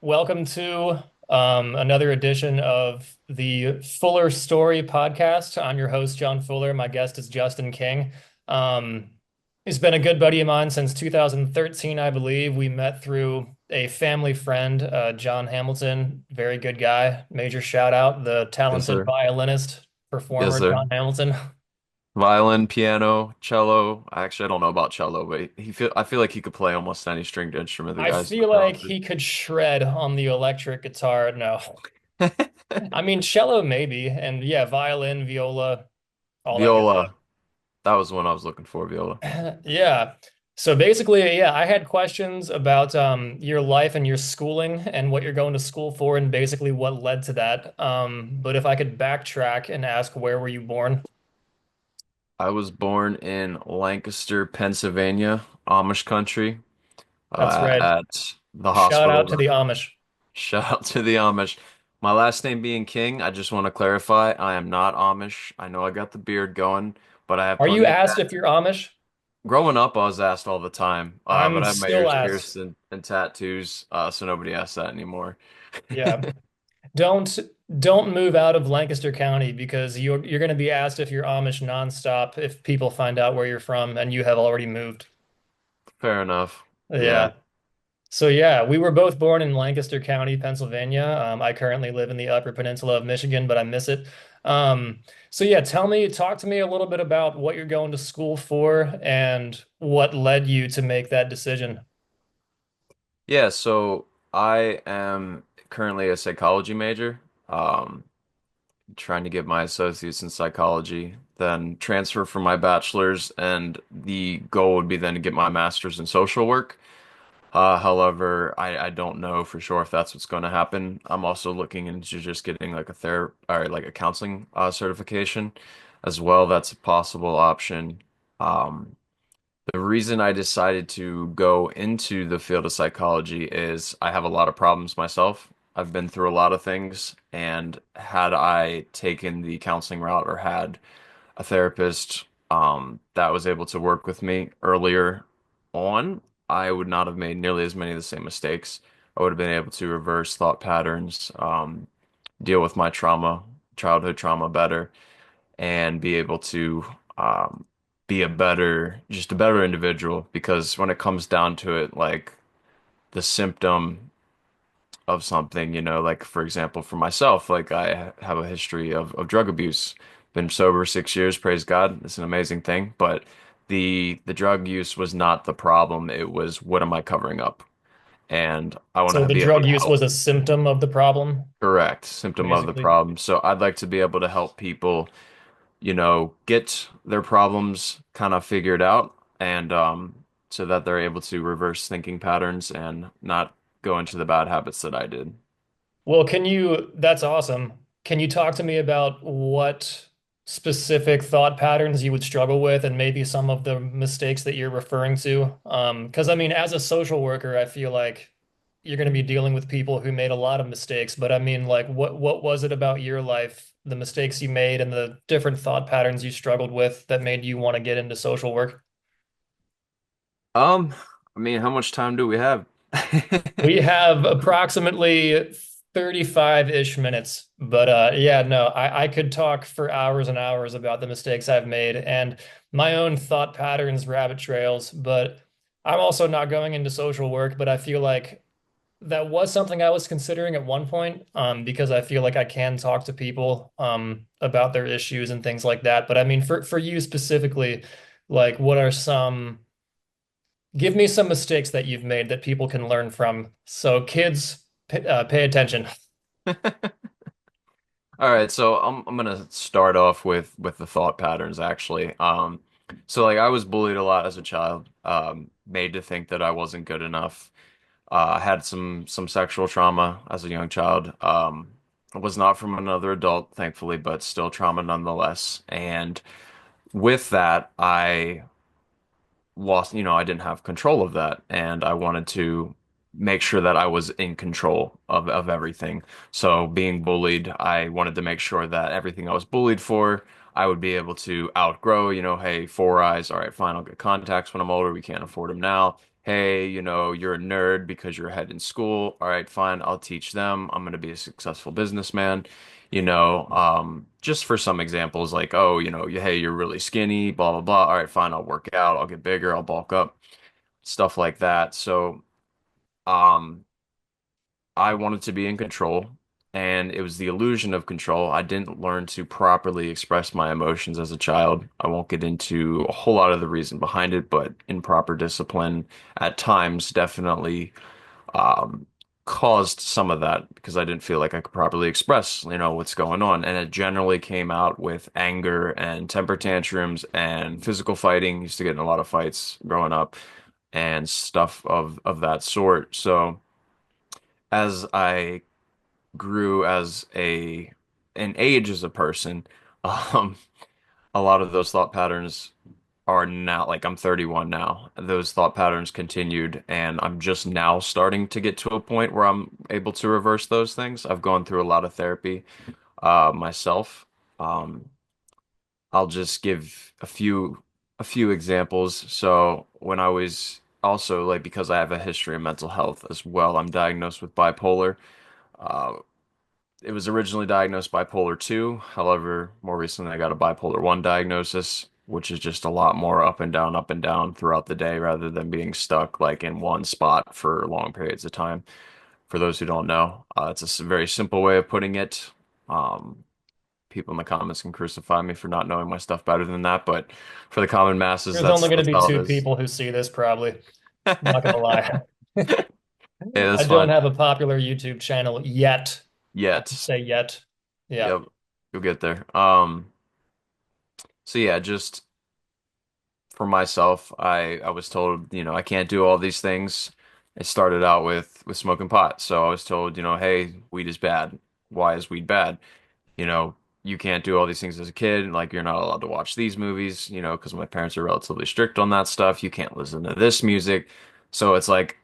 Welcome to another edition of the Fuller Story podcast. I'm your host, John Fuller. My guest is Justin King. Um, he's been a good buddy of mine since 2013, I believe. We met through a family friend, John Hamilton. Very good guy. Major shout out, the Yes, talented sir. violinist, Yes, performer, sir. John Hamilton. Violin, piano, cello. Actually, I don't know about cello, but I feel like he could play almost any stringed instrument. The I guy's so feel like talented. he could shred on the electric guitar. No, I mean, cello maybe. And yeah, violin, viola, all that good Viola. That was the one I was looking for, viola. stuff. Yeah. So basically, yeah, I had questions about your life and your schooling and what you're going to school for and basically what led to that. But if I could backtrack and ask, where were you born? I was born in Lancaster, Pennsylvania, Amish country, That's right. at the Shout hospital. out to the Amish. Shout out to the Amish. My last name being King, I just want to clarify, I am not Amish. I know I got the beard going, but I have Are you plenty of asked if you're Amish? growing up, I was asked all the time, I'm but I have my still ears asked. pierced and tattoos, so nobody asks that anymore. Yeah. Don't don't move out of Lancaster County because you're going to be asked if you're Amish nonstop if people find out where you're from and you have already moved. Fair enough. Yeah. Yeah. So yeah, we were both born in Lancaster County, Pennsylvania. I currently live in the Upper Peninsula of Michigan, but I miss it. So yeah, talk to me a little bit about what you're going to school for and what led you to make that decision. Yeah, so I am currently a psychology major, um, trying to get my associates in psychology, then transfer for my bachelor's, and the goal would be then to get my master's in social work. However, I don't know for sure if that's what's going to happen. I'm also looking into just getting like a therapy or like a counseling certification as well. That's a possible option. Um, the reason I decided to go into the field of psychology is I have a lot of problems myself. I've been through a lot of things, and had I taken the counseling route or had a therapist that was able to work with me earlier on, I would not have made nearly as many of the same mistakes. I would have been able to reverse thought patterns, deal with my trauma, childhood trauma better, and be able to um, be just a better individual. Because when it comes down to it, like the symptom of something, like for example, for myself, like I have a history of drug abuse. Been sober 6 years, praise God. It's an amazing thing. But the drug use was not the problem. It was what am I covering up? And I want So to the be able drug to use was help a symptom of the problem, correct symptom of the basically. problem. So I'd like to be able to help people, get their problems kind of figured out and so that they're able to reverse thinking patterns and not go into the bad habits that I did. Well, that's awesome. Can you talk to me about what specific thought patterns you would struggle with and maybe some of the mistakes that you're referring to? Because I mean, as a social worker, I feel like you're going to be dealing with people who made a lot of mistakes, but I mean, like, what was it about your life, the mistakes you made and the different thought patterns you struggled with that made you want to get into social work? Um, I mean, how much time do we have? We have approximately 35-ish minutes, but yeah, no, I could talk for hours and hours about the mistakes I've made and my own thought patterns, rabbit trails, but I'm also not going into social work, but I feel like that was something I was considering at one point, because I feel like I can talk to people about their issues and things like that. But I mean, for you specifically, like what are some give me some mistakes that you've made that people can learn from. So kids, pay attention. All right, so I'm gonna start off with the thought patterns actually. So like I was bullied a lot as a child, made to think that I wasn't good enough. I had some sexual trauma as a young child. It was not from another adult, thankfully, but still trauma nonetheless. And with that, I lost, I didn't have control of that, and I wanted to make sure that I was in control of everything. So being bullied, I wanted to make sure that everything I was bullied for, I would be able to outgrow, hey, four eyes, all right, fine, I'll get contacts when I'm older, we can't afford them now. hey, you're a nerd because you're ahead in school. All right, fine, I'll teach them. I'm going to be a successful businessman. Just for some examples, like, oh, hey, you're really skinny, blah, blah, blah. All right, fine, I'll work out, I'll get bigger, I'll bulk up, stuff like that. So, um, I wanted to be in control, and it was the illusion of control. I didn't learn to properly express my emotions as a child. I won't get into a whole lot of the reason behind it, but improper discipline at times definitely um, caused some of that because I didn't feel like I could properly express, what's going on. And it generally came out with anger and temper tantrums and physical fighting. Used to get in a lot of fights growing up and stuff of that sort. So as I grew as a an age as a person, um, a lot of those thought patterns are now like I'm 31 now. Those thought patterns continued, and I'm just now starting to get to a point where I'm able to reverse those things. I've gone through a lot of therapy myself. Um, I'll just give a few examples. So when I was also like because I have a history of mental health as well, I'm diagnosed with bipolar. Uh, it was originally diagnosed bipolar 2. However, more recently I got a bipolar 1 diagnosis, which is just a lot more up and down throughout the day rather than being stuck like in one spot for long periods of time. For those who don't know, it's a very simple way of putting it. Um, People in the comments can crucify me for not knowing my stuff better than that, but for the common masses, There's only that's going to that's be all it two is. people who see this, probably. I'm not going to lie. Yeah, I that's don't fine. have a popular YouTube channel yet. I should Yet. say yet. Yeah. Yep. You'll get there. So yeah, just for myself, I was told, I can't do all these things. I started out with smoking pot. So I was told, hey, weed is bad. Why is weed bad? you know, you can't do all these things as a kid. Like, you're not allowed to watch these movies, because my parents are relatively strict on that stuff. You can't listen to this music. So it's like,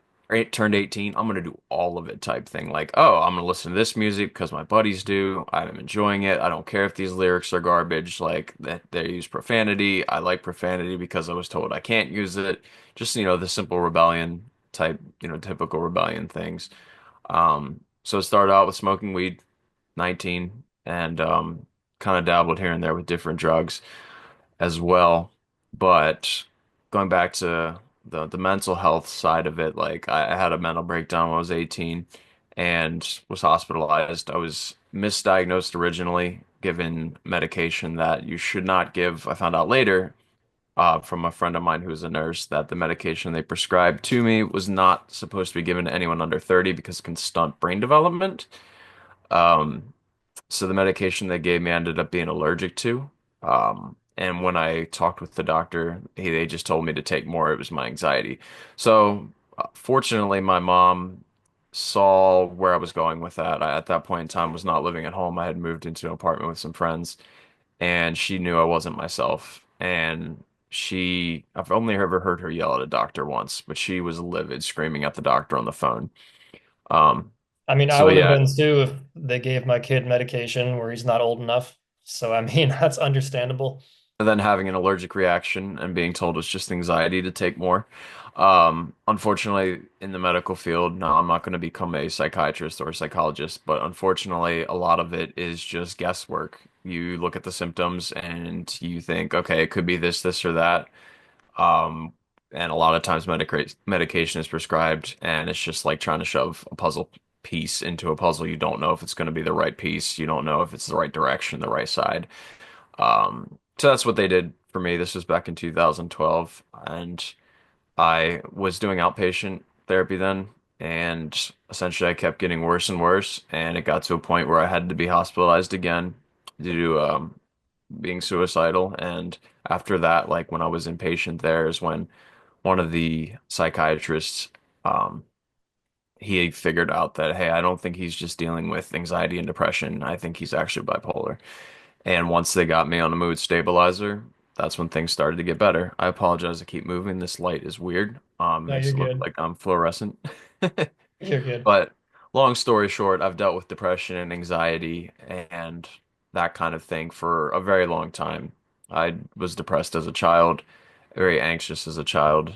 turned 18, I'm gonna do all of it type thing. Like, oh, I'm gonna listen to this music because my buddies do. I'm enjoying it. I don't care if these lyrics are garbage, like that they use profanity. I like profanity because I was told I can't use it. Just, the simple rebellion type, typical rebellion things. So it started out with smoking weed, 19, and kind of dabbled here and there with different drugs as well. But going back to the mental health side of it, like I had a mental breakdown when I was 18 and was hospitalized. I was misdiagnosed originally, given medication that you should not give. I found out later from a friend of mine who was a nurse that the medication they prescribed to me was not supposed to be given to anyone under 30 because it can stunt brain development. Um, so the medication they gave me I ended up being allergic to. And when I talked with the doctor, they just told me to take more. It was my anxiety. So fortunately, my mom saw where I was going with that. At that point in time, was not living at home. I had moved into an apartment with some friends, and she knew I wasn't myself. And I've only ever heard her yell at a doctor once, but she was livid, screaming at the doctor on the phone. Um, I mean, I so would have yeah, been too if they gave my kid medication where he's not old enough. So, I mean, that's understandable. and then having an allergic reaction and being told it's just anxiety to take more. Unfortunately, in the medical field, no, I'm not going to become a psychiatrist or a psychologist, but unfortunately, a lot of it is just guesswork. You look at the symptoms and you think, okay, it could be this, this, or that. Um, and a lot of times medication is prescribed, and it's just like trying to shove a puzzle piece into a puzzle. You don't know if it's going to be the right piece. You don't know if it's the right direction, the right side. So that's what they did for me. This was back in 2012, and I was doing outpatient therapy then, and essentially I kept getting worse and worse, and it got to a point where I had to be hospitalized again due to being suicidal. And after that, like when I was inpatient there, is when one of the psychiatrists, um, he figured out that, hey, I don't think he's just dealing with anxiety and depression. I think he's actually bipolar. And once they got me on a mood stabilizer, that's when things started to get better. I apologize, I keep moving. This light is weird. No, you're Makes it look good. like I'm fluorescent. You're good. But long story short, I've dealt with depression and anxiety and that kind of thing for a very long time. I was depressed as a child, very anxious as a child.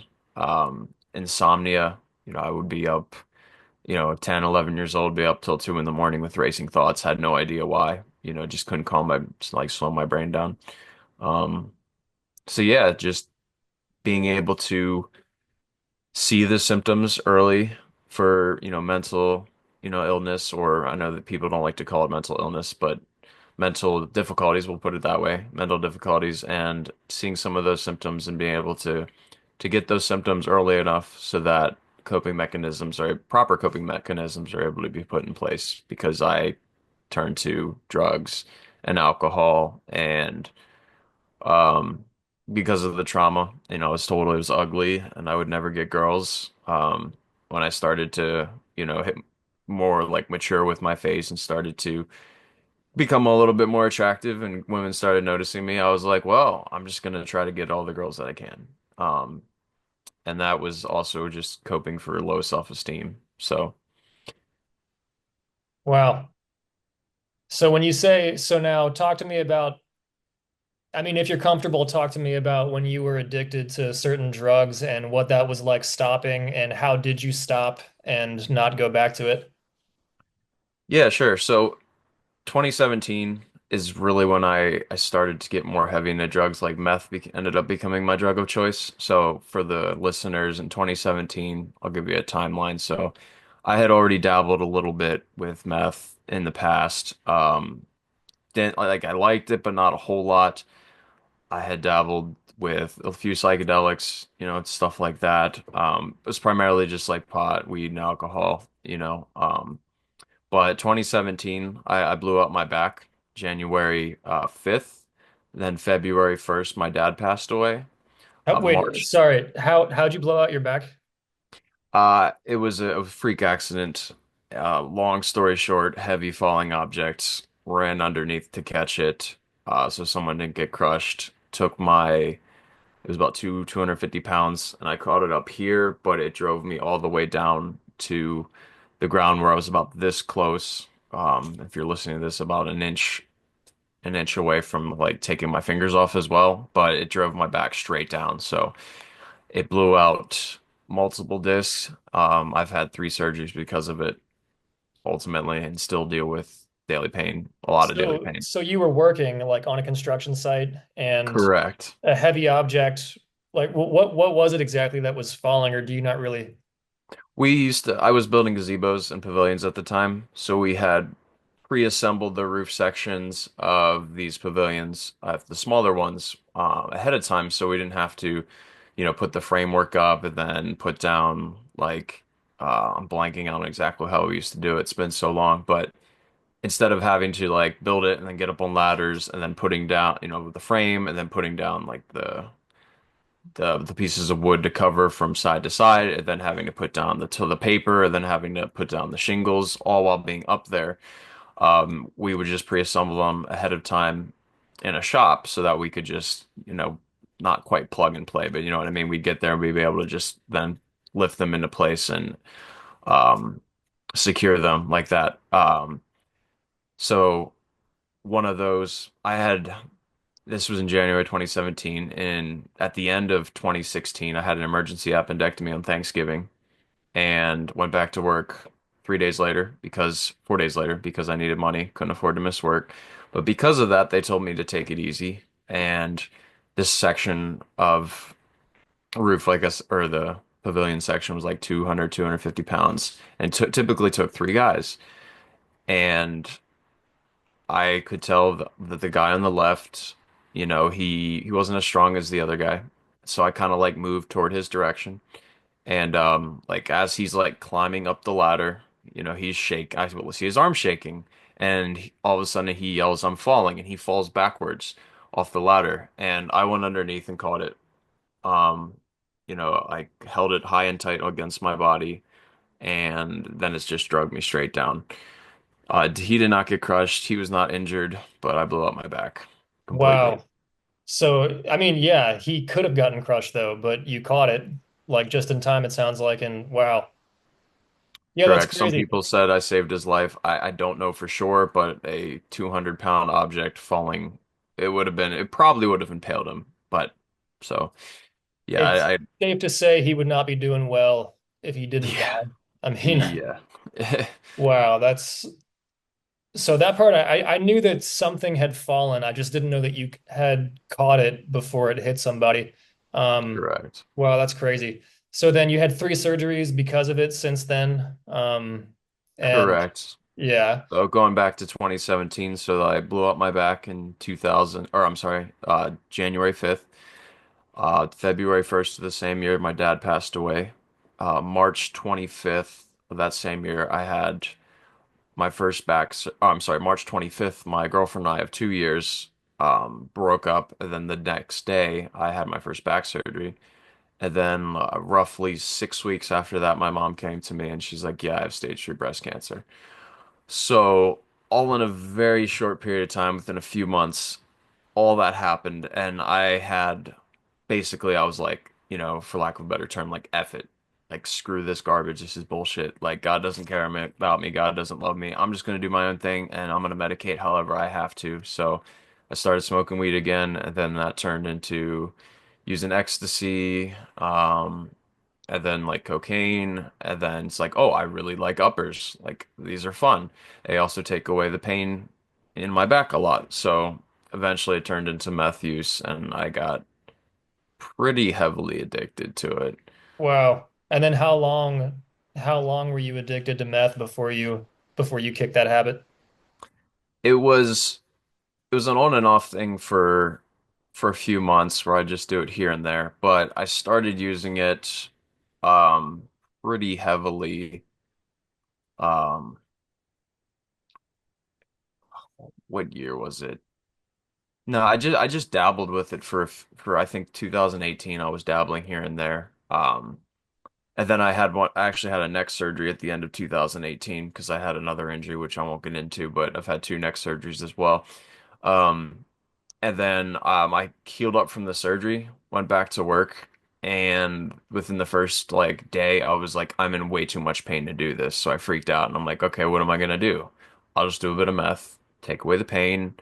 insomnia. I would be up, 10, 11 years old, be up till 2 in the morning with racing thoughts, had no idea why, just couldn't slow my brain down. Um, so yeah, just being able to see the symptoms early for, mental, illness, or I know that people don't like to call it mental illness, but mental difficulties, we'll put it that way, mental difficulties, and seeing some of those symptoms and being able to get those symptoms early enough so that proper coping mechanisms are able to be put in place because I turned to drugs and alcohol and um, because of the trauma. I was told it was ugly and I would never get girls. When I started to, hit more like mature with my face and started to become a little bit more attractive and women started noticing me, I was like, well, I'm just gonna try to get all the girls that I can. Um, and that was also just coping for low self-esteem. So, Wow. So when you say, so now talk to me about, I mean, if you're comfortable, talk to me about when you were addicted to certain drugs and what that was like stopping and how did you stop and not go back to it? yeah, sure. So 2017 is really when I started to get more heavy into drugs. Like meth ended up becoming my drug of choice. So for the listeners, in 2017, I'll give you a timeline. So I had already dabbled a little bit with meth in the past. Didn't like I liked it, but not a whole lot. I had dabbled with a few psychedelics, stuff like that. It was primarily just like pot, weed, and alcohol. But 2017, I blew up my back January 5th. Then February 1st, my dad passed away. Wait, March, sorry. How'd you blow out your back? it was a freak accident. Long story short, heavy falling objects ran underneath to catch it. So someone didn't get crushed. It was about 250 pounds, and I caught it up here, but it drove me all the way down to the ground where I was about this close. If you're listening to this, about an inch away from like taking my fingers off as well, but it drove my back straight down. So it blew out multiple discs. I've had 3 surgeries because of it ultimately, and still deal with daily pain, a lot of daily pain. So you were working like on a construction site and Correct. a heavy object, like what was it exactly that was falling, or do you not really? I was building gazebos and pavilions at the time, so we had pre-assembled the roof sections of these pavilions, the smaller ones, ahead of time, so we didn't have to, put the framework up and then put down I'm blanking on exactly how we used to do it. It's been so long, but instead of having to like build it and then get up on ladders and then putting down, the frame and then putting down like the pieces of wood to cover from side to side, and then having to put down the paper, and then having to put down the shingles, all while being up there. We would just pre-assemble them ahead of time in a shop so that we could just, not quite plug and play, but you know what I mean? We'd get there and we'd be able to just then lift them into place and um, secure them like that. So one of those, this was in January 2017, and at the end of 2016, I had an emergency appendectomy on Thanksgiving and went back to work 4 days later, because I needed money, couldn't afford to miss work. But because of that, they told me to take it easy. And this section of roof, or the pavilion section was like 200, 250 pounds and typically took 3 guys. And I could tell that the guy on the left, he wasn't as strong as the other guy. So I kind of like moved toward his direction. And like as he's like climbing up the ladder, I will see his arm shaking, and all of a sudden he yells, "I'm falling," and he falls backwards off the ladder. And I went underneath and caught it. Um, I held it high and tight against my body, and then it's just drug me straight down. He did not get crushed. He was not injured, but I blew up my back completely. Wow. So, I mean, yeah, he could have gotten crushed though, but you caught it like just in time, it sounds like. And wow. Yeah, that's Correct. Some crazy. people said I saved his life. I don't know for sure, but a 200-pound object falling, it probably would have impaled him. But so, Yeah, It's I safe to say he would not be doing well if he didn't yeah, die. I mean, yeah. wow, that's so that part I knew that something had fallen. I just didn't know that you had caught it before it hit somebody. Um, Correct. wow, that's crazy. So then you had three surgeries because of it since then. And Correct. yeah, So going back to 2017, so I blew up my back in 2000, or I'm sorry, January 5th. February 1st of the same year, my dad passed away. March 25th of that same year, I had my first oh, I'm sorry, March 25th, my girlfriend and I of 2 years broke up. And then the next day, I had my first back surgery. And then roughly 6 weeks after that, my mom came to me and she's like, "Yeah, I have stage 3 breast cancer." So, all in a very short period of time, within a few months, all that happened. And I had basically, I was like, for lack of a better term, like, F it. Like, screw this garbage. This is bullshit. Like, God doesn't care about me. God doesn't love me. I'm just going to do my own thing and I'm going to medicate however I have to. So, I started smoking weed again. And then that turned into using ecstasy. And then like cocaine, and then it's like, oh, I really like uppers. Like these are fun. They also take away the pain in my back a lot. So eventually it turned into meth use, and I got pretty heavily addicted to it. wow. And then how long were you addicted to meth before you kicked that habit? It was it was an on and off thing for a few months where I just do it here and there, but I started using it um pretty heavily. Um, what year was it? No, I just dabbled with it for I think 2018. I was dabbling here and there. And then I actually had a neck surgery at the end of 2018 because I had another injury which I won't get into, but I've had two neck surgeries as well. Um, and then I healed up from the surgery, went back to work, and within the first like day, I was like, I'm in way too much pain to do this. So I freaked out and I'm like, okay, what am I gonna do? I'll just do a bit of meth, take away the pain,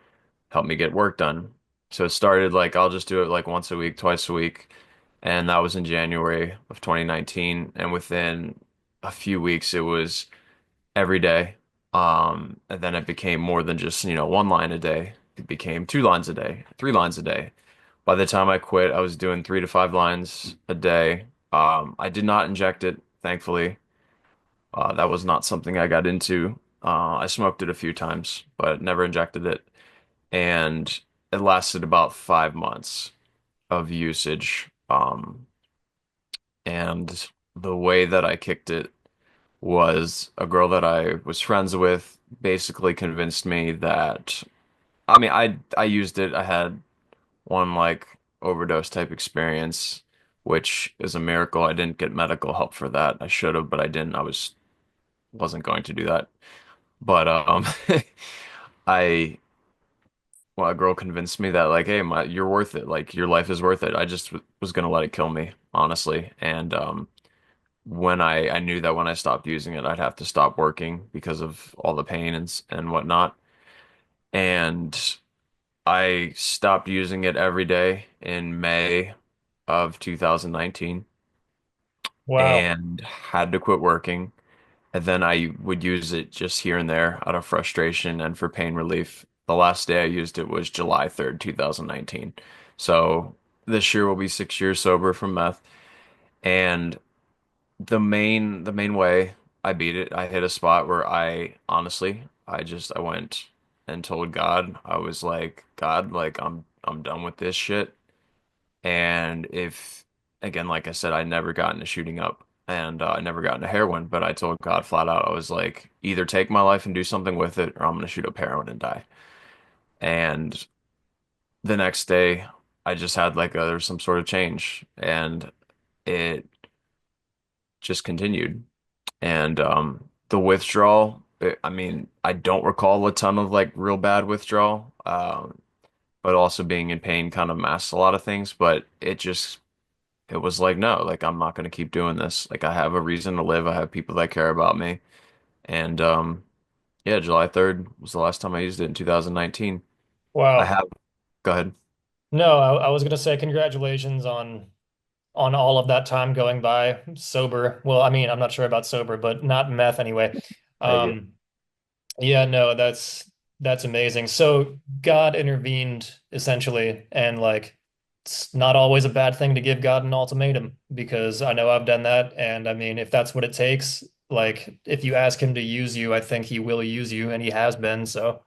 help me get work done. So it started like I'll just do it like once a week, twice a week. And that was in January of 2019. And within a few weeks, it was every day. And then it became more than just, one line a day. It became 2 lines a day, 3 lines a day. By the time I quit, I was doing 3 to 5 lines a day. I did not inject it, thankfully. That was not something I got into. I smoked it a few times, but never injected it. And it lasted about 5 months of usage. And the way that I kicked it was a girl that I was friends with basically convinced me that I mean I used it. I had one like overdose type experience, which is a miracle. I didn't get medical help for that. I should have, but I didn't. Wasn't going to do that. But I well, a girl convinced me that like, hey, you're worth it. Like your life is worth it. I just was gonna let it kill me, honestly. And when I knew that when I stopped using it, I'd have to stop working because of all the pain and whatnot. And I stopped using it every day in May of 2019 Wow. and had to quit working. And then I would use it just here and there out of frustration and for pain relief. The last day I used it was July 3rd, 2019. So this year will be 6 years sober from meth. And the main way I beat it, I hit a spot where I honestly, I went and told God, I was like, God, like I'm done with this shit. And if again, like I said, I never got into shooting up and I never got into heroin, but I told God flat out, I was like, either take my life and do something with it, or I'm gonna shoot up heroin and die. And the next day, I just had like there's some sort of change, and it just continued. And the withdrawal, I mean, I don't recall a ton of like real bad withdrawal, but also being in pain kind of masks a lot of things. But it was like, no, like I'm not going to keep doing this. Like I have a reason to live. I have people that care about me. And yeah, July 3rd was the last time I used it in 2019. I Wow. have, go ahead. No, I was gonna say congratulations on on all of that time going by sober. Well, I mean, I'm not sure about sober, but not meth anyway. I get. Um, yeah, no, that's amazing. So God intervened essentially, and like it's not always a bad thing to give God an ultimatum because I know I've done that, and I mean, if that's what it takes, like if you ask him to use you, I think he will use you, and he has been. So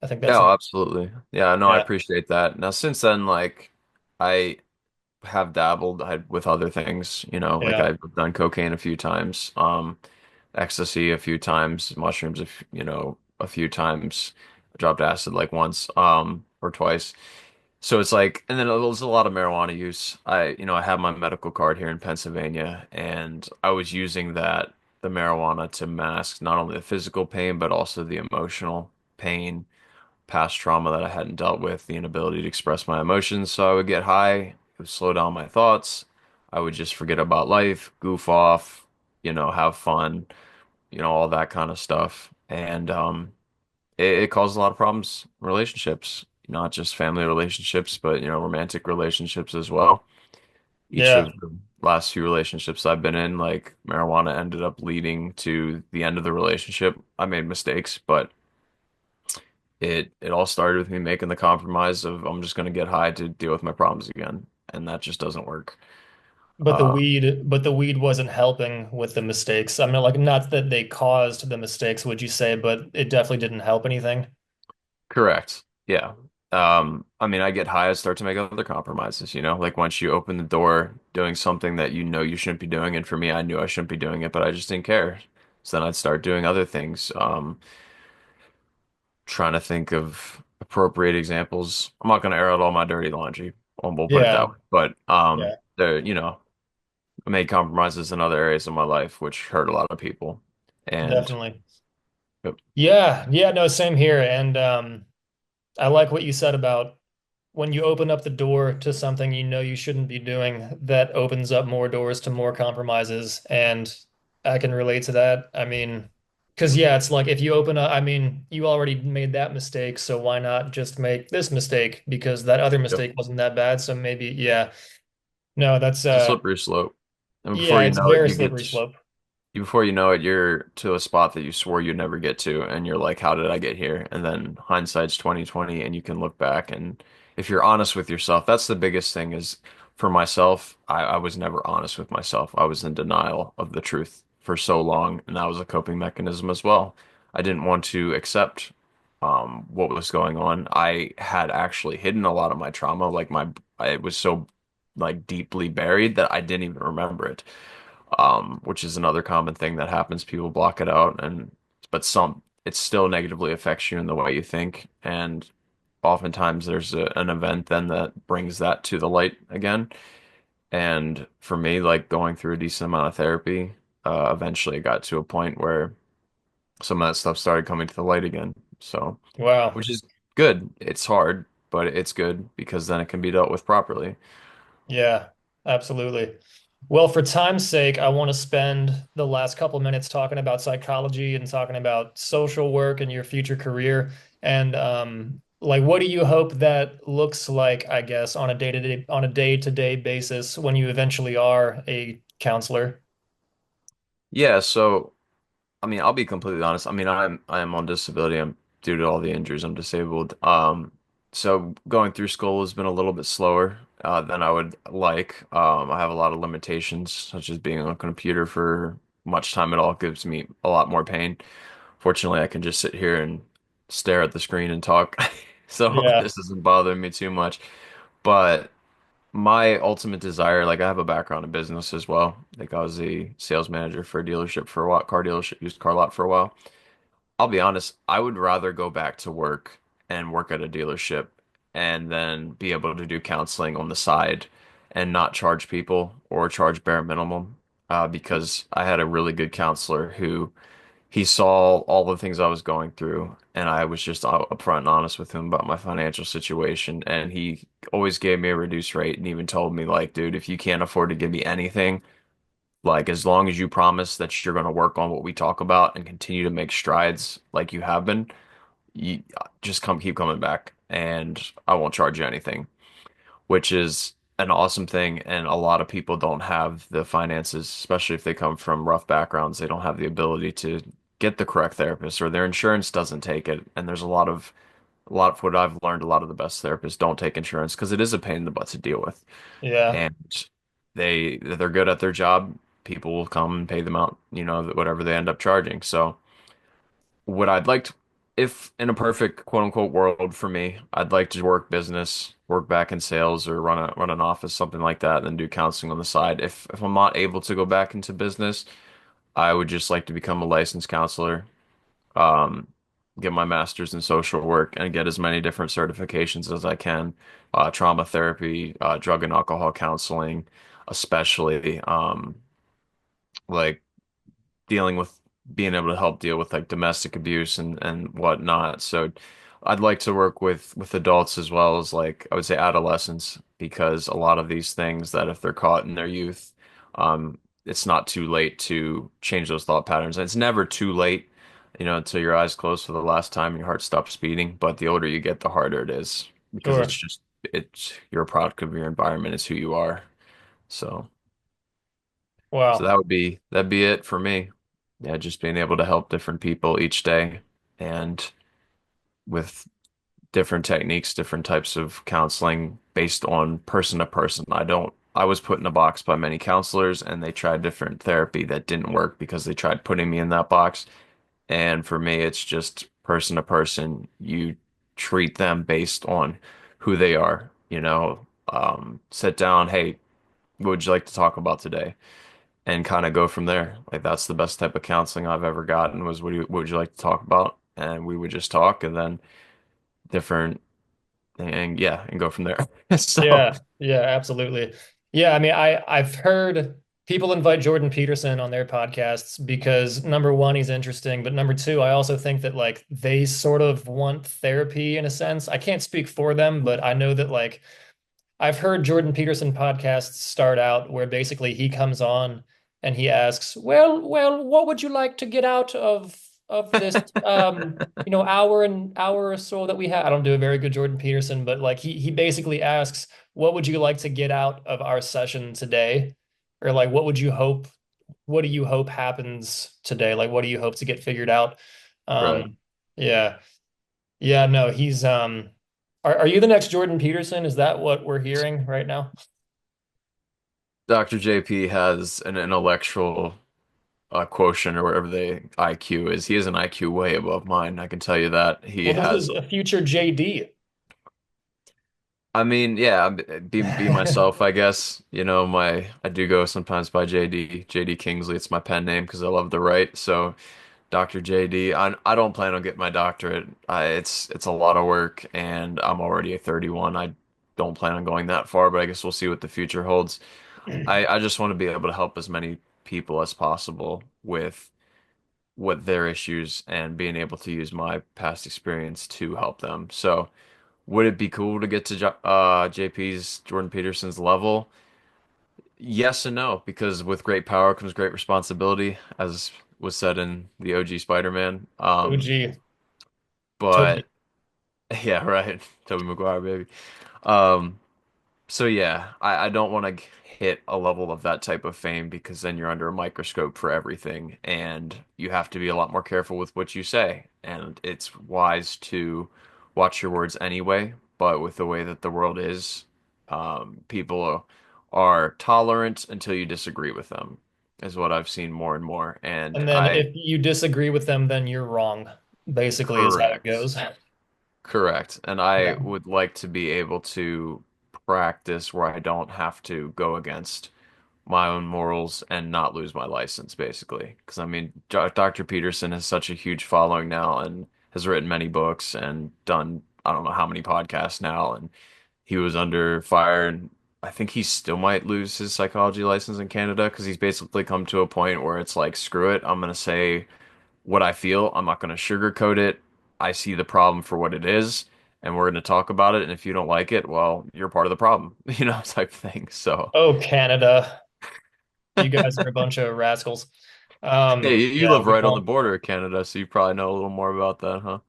I think that's Yeah, amazing. absolutely. Yeah, no, I Yeah, appreciate that. Now, since then, like, I have dabbled with other things, like yeah, I've done cocaine a few times, ecstasy a few times, mushrooms, a few times. I dropped acid like once, or twice. So it's like, and then there's a lot of marijuana use. I have my medical card here in Pennsylvania, and I was using the marijuana to mask not only the physical pain, but also the emotional pain, past trauma that I hadn't dealt with, the inability to express my emotions. So I would get high, it would slow down my thoughts. I would just forget about life, goof off, have fun, all that kind of stuff. And it caused a lot of problems in relationships, not just family relationships, but romantic relationships as well. Each yeah. of the last few relationships I've been in, like marijuana ended up leading to the end of the relationship. I made mistakes, but it all started with me making the compromise of I'm just going to get high to deal with my problems again, and that just doesn't work. Uh, But the weed wasn't helping with the mistakes. I mean, like, not that they caused the mistakes, would you say, but it definitely didn't help anything. Correct. Yeah. I mean, I get high, I start to make other compromises, like once you open the door doing something that you shouldn't be doing, and for me, I knew I shouldn't be doing it, but I just didn't care. So then I'd start doing other things. Trying to think of appropriate examples. I'm not going to air out all my dirty laundry. We'll put it that Yeah, way. But yeah, I made compromises in other areas of my life, which hurt a lot of people. And definitely. yep, Yeah, yeah, no, same here. And I like what you said about when you open up the door to something you know you shouldn't be doing, that opens up more doors to more compromises. And I can relate to that. I mean, because yeah, it's like if you open up, I mean, you already made that mistake, so why not just make this mistake? Because that other yep. mistake wasn't that bad. So maybe, yeah. No, that's It's a slippery slope. And before yeah, you it's know it, very slippery slope. before you know it, you're to a spot that you swore you'd never get to, and you're like, "How did I get here?" And then hindsight's 2020, and you can look back, and if you're honest with yourself, that's the biggest thing. Is for myself, I was never honest with myself. I was in denial of the truth for so long, and that was a coping mechanism as well. I didn't want to accept what was going on. I had actually hidden a lot of my trauma, like I was so like deeply buried that I didn't even remember it, which is another common thing that happens. People block it out, but it still negatively affects you in the way you think. And oftentimes there's an event then that brings that to the light again. And for me, like going through a decent amount of therapy, eventually it got to a point where some of that stuff started coming to the light again. So, Wow. which is good. It's hard, but it's good because then it can be dealt with properly. Yeah, absolutely. Well, for time's sake, I want to spend the last couple minutes talking about psychology and talking about social work and your future career. And like, what do you hope that looks like, I guess, on a day-to-day basis when you eventually are a counselor? Yeah, so I mean, I'll be completely honest. I mean, I am on disability. I'm due to all the injuries. I'm disabled. So going through school has been a little bit slower than I would like. I have a lot of limitations, such as being on a computer for much time at all gives me a lot more pain. Fortunately, I can just sit here and stare at the screen and talk, so Yeah, this isn't bothering me too much. But my ultimate desire, like I have a background in business as well. Like I was a sales manager for a dealership for a while, car dealership, used car lot for a while. I'll be honest, I would rather go back to work and work at a dealership and then be able to do counseling on the side and not charge people or charge bare minimum. Because I had a really good counselor who he saw all the things I was going through, and I was just upfront and honest with him about my financial situation. And he always gave me a reduced rate and even told me, like, dude, if you can't afford to give me anything, like, as long as you promise that you're going to work on what we talk about and continue to make strides like you have been, you just keep coming back, and I won't charge you anything, which is an awesome thing, and a lot of people don't have the finances, especially if they come from rough backgrounds. They don't have the ability to get the correct therapist, or their insurance doesn't take it. And there's a lot of what I've learned, a lot of the best therapists don't take insurance because it is a pain in the butt to deal with. Yeah. And they're good at their job. People will come and pay them out, whatever they end up charging. So what I'd like to, if in a perfect quote unquote world for me, I'd like to work business, work back in sales or run an office, something like that, and then do counseling on the side. If I'm not able to go back into business, I would just like to become a licensed counselor, um, get my master's in social work and get as many different certifications as I can. Trauma therapy, drug and alcohol counseling, especially like dealing with being able to help deal with like domestic abuse and whatnot. So I'd like to work with adults as well as like I would say adolescents because a lot of these things that if they're caught in their youth, it's not too late to change those thought patterns. And it's never too late, until your eyes close for the last time and your heart stops beating. But the older you get, the harder it is because Sure. it's you're a product of your environment, it's who you are. So. So Wow. that'd be it for me. Yeah, just being able to help different people each day and with different techniques, different types of counseling based on person to person. I was put in a box by many counselors and they tried different therapy that didn't work because they tried putting me in that box. And for me, it's just person to person. You treat them based on who they are, sit down, hey, what would you like to talk about today? And kind of go from there. Like that's the best type of counseling I've ever gotten was what would you like to talk about? And we would just talk and then different and yeah, and go from there. So Yeah, yeah, absolutely. Yeah, I mean, I've heard people invite Jordan Peterson on their podcasts because number one, he's interesting, but number two, I also think that like they sort of want therapy in a sense. I can't speak for them, but I know that like I've heard Jordan Peterson podcasts start out where basically he comes on and he asks, "Well, what would you like to get out of this hour or so that we have?" I don't do a very good Jordan Peterson, but like he basically asks, "What would you like to get out of our session today?" Or like, what do you hope happens today? Like, what do you hope to get figured out? right. Um, yeah. Yeah, no, he's are you the next Jordan Peterson? Is that what we're hearing right now? Dr. JP has an intellectual quotient or whatever the IQ is. He has an IQ way above mine. I can tell you that. He Well, this has is a future JD. I mean, yeah, be myself, I guess. I do go sometimes by JD Kingsley. It's my pen name because I love to write. So Dr. JD. I don't plan on getting my doctorate. It's a lot of work, and I'm already a 31. I don't plan on going that far, but I guess we'll see what the future holds. I just want to be able to help as many people as possible with what their issues and being able to use my past experience to help them. So, would it be cool to get to JP's Jordan Peterson's level? Yes and no, because with great power comes great responsibility, as was said in the OG Spider-Man. OG Toby. But yeah, right. Tobey Maguire, baby. Um, so yeah, I don't want to hit a level of that type of fame because then you're under a microscope for everything, and you have to be a lot more careful with what you say. And it's wise to watch your words anyway, but with the way that the world is, people are tolerant until you disagree with them, is what I've seen more and more. And And then if you disagree with them, then you're wrong, basically, is how it correct. goes. Correct. And I Yeah. would like to be able to practice where I don't have to go against my own morals and not lose my license, basically. Because I mean, Dr. Peterson has such a huge following now and has written many books and done I don't know how many podcasts now. And he was under fire, and I think he still might lose his psychology license in Canada because he's basically come to a point where it's like, screw it, I'm gonna say what I feel. I'm not gonna sugarcoat it. I see the problem for what it is, and we're gonna talk about it. And if you don't like it, well, you're part of the problem, type thing. So. Oh, Canada. You guys are a bunch of rascals. Hey, you Yeah, live we right on the don't. border of Canada, so you probably know a little more about that, huh?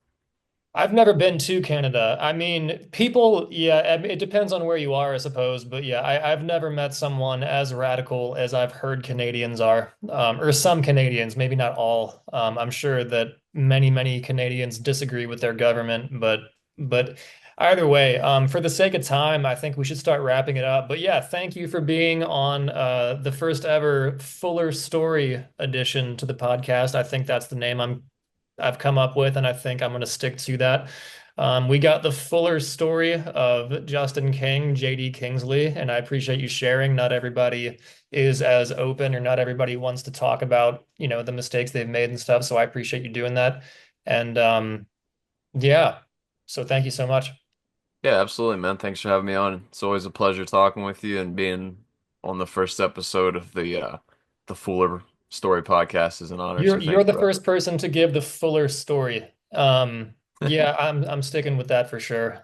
I've never been to Canada. I mean, people, yeah, I mean, it depends on where you are, I suppose. But yeah, I've never met someone as radical as I've heard Canadians are, or some Canadians, maybe not all. I'm sure that many Canadians disagree with their government, but either way, for the sake of time, I think we should start wrapping it up. But yeah, thank you for being on the first ever Fuller Story edition to the podcast. I think that's the name I've come up with, and I think I'm going to stick to that. We got the fuller story of Justin King, JD Kingsley, and I appreciate you sharing. Not everybody is as open, or not everybody wants to talk about, the mistakes they've made and stuff. So I appreciate you doing that. And yeah, so thank you so much. Yeah, absolutely, man. Thanks for having me on. It's always a pleasure talking with you and being on the first episode of the Fuller Story podcast is an honor. You're So you're thank the you, bro. first person to give the fuller story. Yeah, I'm sticking with that for sure.